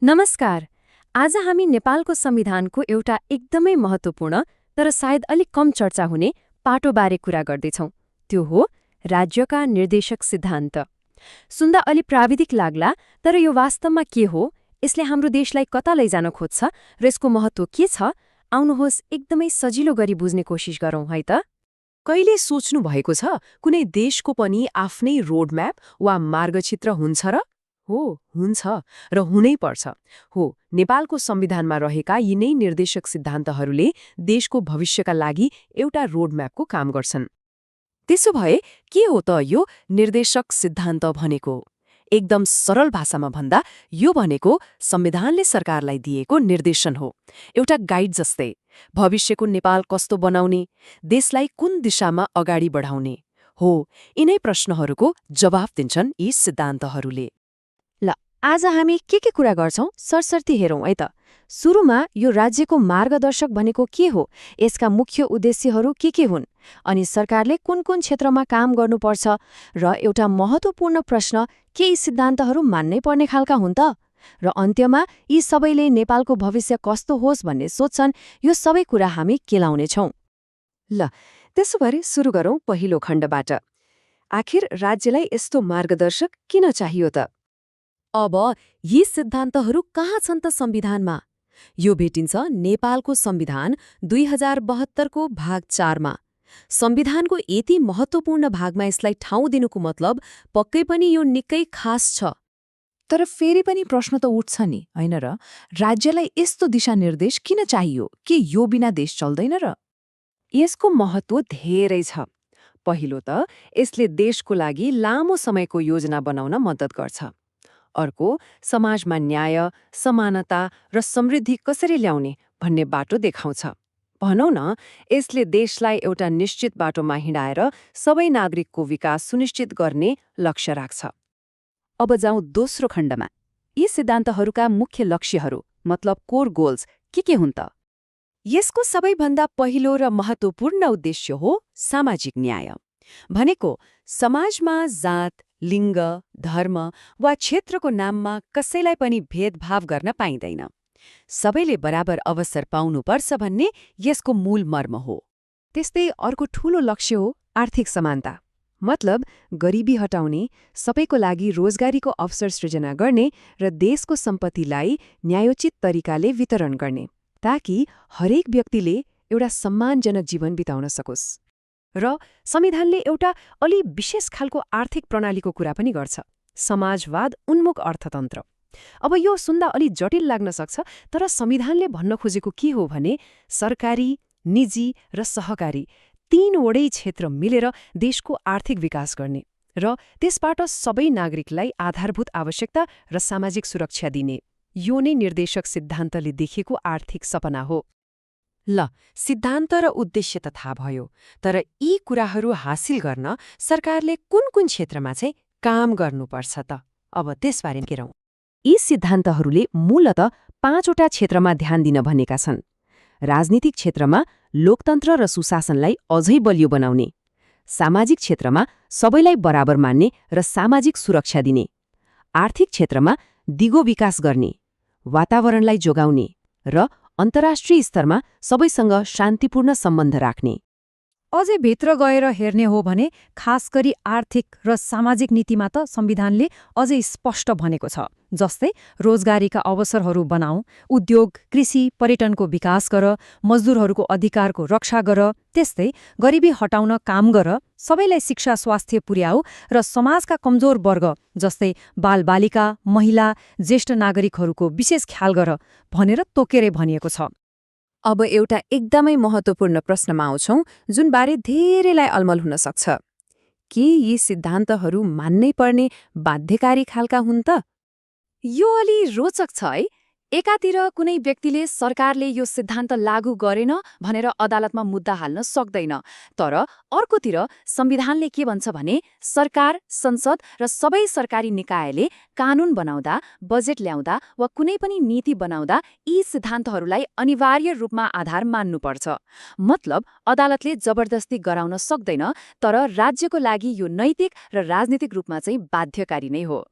नमस्कार। आज हामी नेपालको संविधानको एउटा एकदमै महत्त्वपूर्ण तर सायद अलिक कम चर्चा हुने पाटोबारे कुरा गर्दैछौं। त्यो हो राज्यका निर्देशक सिद्धान्त। सुन्दा अलि प्राविधिक लाग्ला, तर यो वास्तवमा के हो, यसले हाम्रो देशलाई कता लैजान खोज्छ र यसको महत्त्व के छ, आउनुहोस् एकदमै सजिलो गरी बुझ्ने कोसिस गरौँ है त। कहिले सोच्नु भएको छ कुनै देशको पनि आफ्नै रोडम्याप वा मार्गचित्र हुन्छ र? हो, हुन्छ र हुनै पर्छ। हो, नेपालको संविधानमा रहेका यिनै निर्देशक सिद्धान्तहरूले देशको भविष्यका लागि एउटा रोडम्यापको काम गर्छन्। त्यसो भए के हो त यो निर्देशक सिद्धान्त भनेको? एकदम सरल भाषामा भन्दा यो भनेको संविधानले सरकारलाई दिएको निर्देशन हो, एउटा गाइड जस्तै। भविष्यको नेपाल कस्तो बनाउने, देशलाई कुन दिशामा अगाडि बढाउने हो, यिनै प्रश्नहरूको जवाफ दिन्छन् यी सिद्धान्तहरूले। ल, आज हामी के कुरा गर्छौं सरसर्ती हेरौं है त। सुरुमा यो राज्यको मार्गदर्शक भनेको के हो, यसका मुख्य उद्देश्यहरू के हुन्, अनि सरकारले कुन कुन क्षेत्रमा काम गर्नुपर्छ, र एउटा महत्त्वपूर्ण प्रश्न, के यी सिद्धान्तहरू मान्नै पर्ने खालका हुन् त? र अन्त्यमा यी सबैले नेपालको भविष्य कस्तो होस् भन्ने सोच्छन्। यो सबै कुरा हामी केलाउनेछौं। ल, त्यसो भए सुरु गरौं पहिलो खण्डबाट। आखिर राज्यलाई यस्तो मार्गदर्शक किन चाहियो त? अब यी सिद्धान्तहरू कहाँ छन् त संविधानमा? यो भेटिन्छ नेपालको संविधान 2072 को भाग 4 मा। संविधानको यति महत्त्वपूर्ण भागमा यसलाई ठाउँ दिनुको मतलब पक्कै पनि यो निकै खास छ। तर फेरि पनि प्रश्न त उठ्छ नि, होइन र? राज्यलाई यस्तो दिशानिर्देश किन चाहियो? के यो बिना देश चल्दैन र? यसको महत्त्व धेरै छ। पहिलो त यसले देशको लागि लामो समयको योजना बनाउन मद्दत गर्छ। अर्को, समाजमा न्याय, समानता र समृद्धि कसरी ल्याउने भन्ने बाटो देखाउँछ। भनौँ न, यसले देशलाई एउटा निश्चित बाटोमा हिँडाएर सबै नागरिकको विकास सुनिश्चित गर्ने लक्ष्य राख्छ। अब जाउँ दोस्रो खण्डमा। यी सिद्धान्तहरूका मुख्य लक्ष्यहरू, मतलब कोर गोल्स, के हुन् त? यसको सबैभन्दा पहिलो र महत्त्वपूर्ण उद्देश्य हो सामाजिक न्याय। भनेको समाजमा जात, लिङ्ग, धर्म वा क्षेत्रको नाममा कसैलाई पनि भेदभाव गर्न पाइँदैन। सबैले बराबर अवसर पाउनुपर्छ भन्ने यसको मूल मर्म हो। त्यस्तै अर्को ठूलो लक्ष्य हो आर्थिक समानता। मतलब गरिबी हटाउने, सबैको लागि रोजगारीको अवसर सृजना गर्ने र देशको सम्पत्तिलाई न्यायोचित तरिकाले वितरण गर्ने, ताकि हरेक व्यक्तिले एउटा सम्मानजनक जीवन बिताउन सकोस्। र संविधानले एउटा अलि विशेष खालको आर्थिक प्रणालीको कुरा पनि गर्छ, समाजवाद उन्मुख अर्थतन्त्र। अब यो सुन्दा अलि जटिल लाग्न सक्छ, तर संविधानले भन्न खोजेको के हो भने सरकारी, निजी र सहकारी तीनवटै क्षेत्र मिलेर देशको आर्थिक विकास गर्ने र त्यसबाट सबै नागरिकलाई आधारभूत आवश्यकता र सामाजिक सुरक्षा दिने। यो नै निर्देशक सिद्धान्तले देखेको आर्थिक सपना हो। ल, सिद्धान्त र उद्देश्य त थाहा भयो, तर यी कुराहरू हासिल गर्न सरकारले कुन कुन क्षेत्रमा चाहिँ काम गर्नुपर्छ त? अब त्यसबारे हेरौँ। यी सिद्धान्तहरूले मूलतः 5वटा क्षेत्रमा ध्यान दिन भनेका छन्। राजनीतिक क्षेत्रमा लोकतन्त्र र सुशासनलाई अझै बलियो बनाउने, सामाजिक क्षेत्रमा सबैलाई बराबर मान्ने र सामाजिक सुरक्षा दिने, आर्थिक क्षेत्रमा दिगो विकास गर्ने, वातावरणलाई जोगाउने र अन्तर्राष्ट्रिय स्तरमा सबैसँग शान्तिपूर्ण सम्बन्ध राख्ने। अझै भित्र गएर हेर्ने हो भने खास गरी आर्थिक र सामाजिक नीतिमा त संविधानले अझै स्पष्ट भनेको छ, जस्तै रोजगारीका अवसरहरू बनाऊ, उद्योग, कृषि, पर्यटनको विकास गर, मजदुरहरूको अधिकारको रक्षा गर, त्यस्तै गरिबी हटाउन काम गर, सबैलाई शिक्षा स्वास्थ्य पुर्याऊ र समाजका कमजोर वर्ग जस्तै बालबालिका, महिला, ज्येष्ठ नागरिकहरूको विशेष ख्याल गर भनेर तोकेरै भनिएको छ। अब एउटा एकदमै महत्त्वपूर्ण प्रश्नमा आउँछौं, जुन बारे धेरैलाई अलमल हुन सक्छ। के यी सिद्धान्तहरू मान्नै पर्ने बाध्यकारी खालका हुन् त? यो अलि रोचक छ है। एकातिर कुनै व्यक्तिले सरकारले यो सिद्धान्त लागू गरेन भनेर अदालतमा मुद्दा हाल्न सक्दैन, तर अर्कोतिर संविधानले के भन्छ भने सरकार, संसद र सबै सरकारी निकायले कानून बनाउँदा, बजेट ल्याउँदा वा कुनै पनि नीति बनाउँदा यी सिद्धान्तहरूलाई अनिवार्य रूपमा आधार मान्नुपर्छ। मतलब अदालतले जबरजस्ती गराउन सक्दैन, तर राज्यको लागि यो नैतिक र राजनीतिक रूपमा चाहिँ बाध्यकारी नै हो।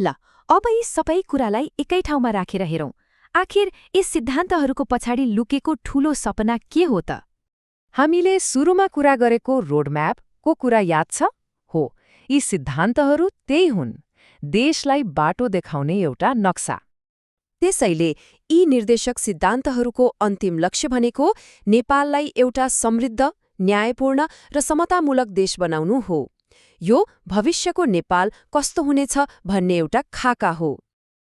ल अब यी सबै कुरालाई एकै ठाउँमा राखेर हेरौँ। आखिर यी सिद्धान्तहरूको पछाडि लुकेको ठूलो सपना के हो त? हामीले सुरुमा कुरा गरेको रोडम्यापको कुरा याद छ? हो, यी सिद्धान्तहरू त्यही हुन्, देशलाई बाटो देखाउने एउटा नक्सा। त्यसैले यी निर्देशक सिद्धान्तहरूको अन्तिम लक्ष्य भनेको नेपाललाई एउटा समृद्ध, न्यायपूर्ण र समतामूलक देश बनाउनु हो। यो भविष्यको नेपाल कस्तो हुनेछ भन्ने एउटा खाका हो।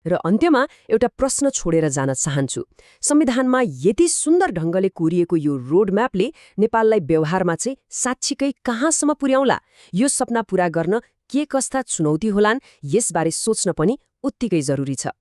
र अन्त्यमा एउटा प्रश्न छोडेर जान चाहन्छु। संविधानमा यति सुन्दर ढङ्गले कोरिएको यो रोडम्यापले नेपाललाई व्यवहारमा चाहिँ साँच्चीकै कहाँसम्म पुर्याउला? यो सपना पूरा गर्न के कस्ता चुनौती होलान्, यसबारे सोच्न पनि उत्तिकै जरुरी छ।